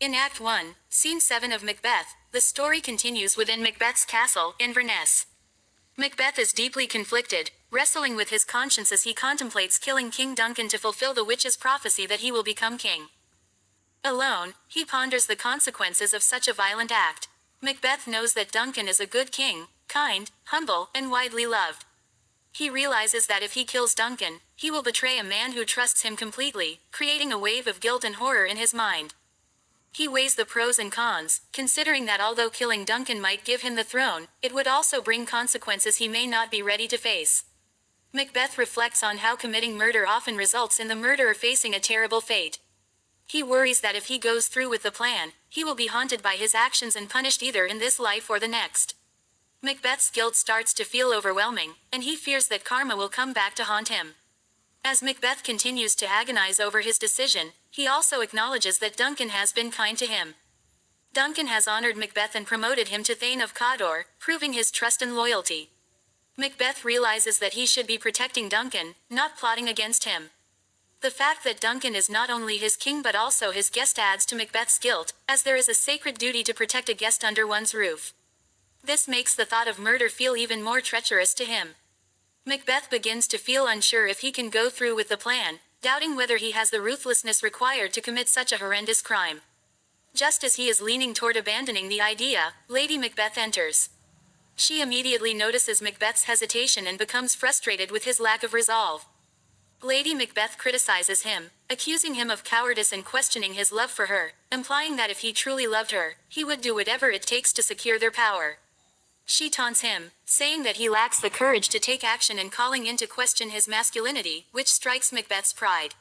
In Act 1, Scene 7 of Macbeth, the story continues within Macbeth's castle, Inverness. Macbeth is deeply conflicted, wrestling with his conscience as he contemplates killing King Duncan to fulfill the witch's prophecy that he will become king. Alone, he ponders the consequences of such a violent act. Macbeth knows that Duncan is a good king, kind, humble, and widely loved. He realizes that if he kills Duncan, he will betray a man who trusts him completely, creating a wave of guilt and horror in his mind. He weighs the pros and cons, considering that although killing Duncan might give him the throne, it would also bring consequences he may not be ready to face. Macbeth reflects on how committing murder often results in the murderer facing a terrible fate. He worries that if he goes through with the plan, he will be haunted by his actions and punished either in this life or the next. Macbeth's guilt starts to feel overwhelming, and he fears that karma will come back to haunt him. As Macbeth continues to agonize over his decision, he also acknowledges that Duncan has been kind to him. Duncan has honored Macbeth and promoted him to Thane of Cawdor, proving his trust and loyalty. Macbeth realizes that he should be protecting Duncan, not plotting against him. The fact that Duncan is not only his king but also his guest adds to Macbeth's guilt, as there is a sacred duty to protect a guest under one's roof. This makes the thought of murder feel even more treacherous to him. Macbeth begins to feel unsure if he can go through with the plan, doubting whether he has the ruthlessness required to commit such a horrendous crime. Just as he is leaning toward abandoning the idea, Lady Macbeth enters. She immediately notices Macbeth's hesitation and becomes frustrated with his lack of resolve. Lady Macbeth criticizes him, accusing him of cowardice and questioning his love for her, implying that if he truly loved her, he would do whatever it takes to secure their power. She taunts him, saying that he lacks the courage to take action and calling into question his masculinity, which strikes Macbeth's pride.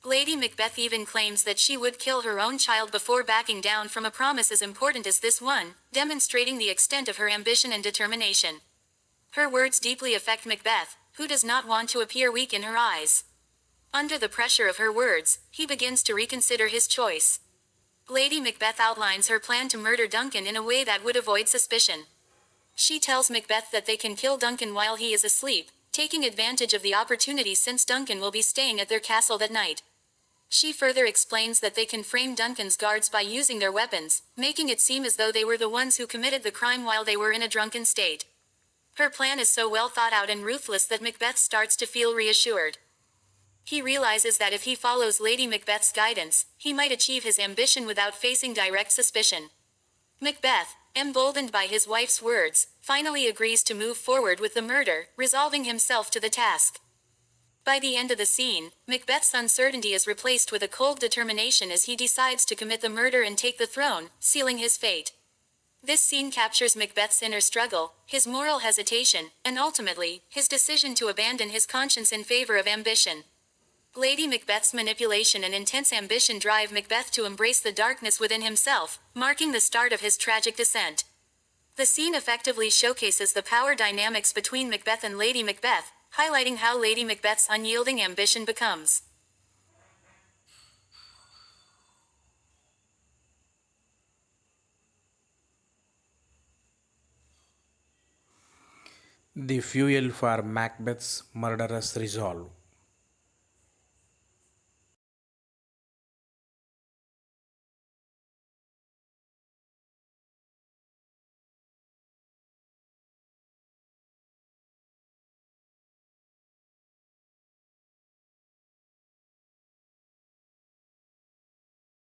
Lady Macbeth even claims that she would kill her own child before backing down from a promise as important as this one, demonstrating the extent of her ambition and determination. Her words deeply affect Macbeth, who does not want to appear weak in her eyes. Under the pressure of her words, he begins to reconsider his choice. Lady Macbeth outlines her plan to murder Duncan in a way that would avoid suspicion. She tells Macbeth that they can kill Duncan while he is asleep, taking advantage of the opportunity since Duncan will be staying at their castle that night. She further explains that they can frame Duncan's guards by using their weapons, making it seem as though they were the ones who committed the crime while they were in a drunken state. Her plan is so well thought out and ruthless that Macbeth starts to feel reassured. He realizes that if he follows Lady Macbeth's guidance, he might achieve his ambition without facing direct suspicion. Macbeth, emboldened by his wife's words, finally agrees to move forward with the murder, resolving himself to the task. By the end of the scene, Macbeth's uncertainty is replaced with a cold determination as he decides to commit the murder and take the throne, sealing his fate. This scene captures Macbeth's inner struggle, his moral hesitation, and ultimately, his decision to abandon his conscience in favor of ambition. Lady Macbeth's manipulation and intense ambition drive Macbeth to embrace the darkness within himself, marking the start of his tragic descent. The scene effectively showcases the power dynamics between Macbeth and Lady Macbeth, highlighting how Lady Macbeth's unyielding ambition becomes. the fuel for Macbeth's murderous resolve.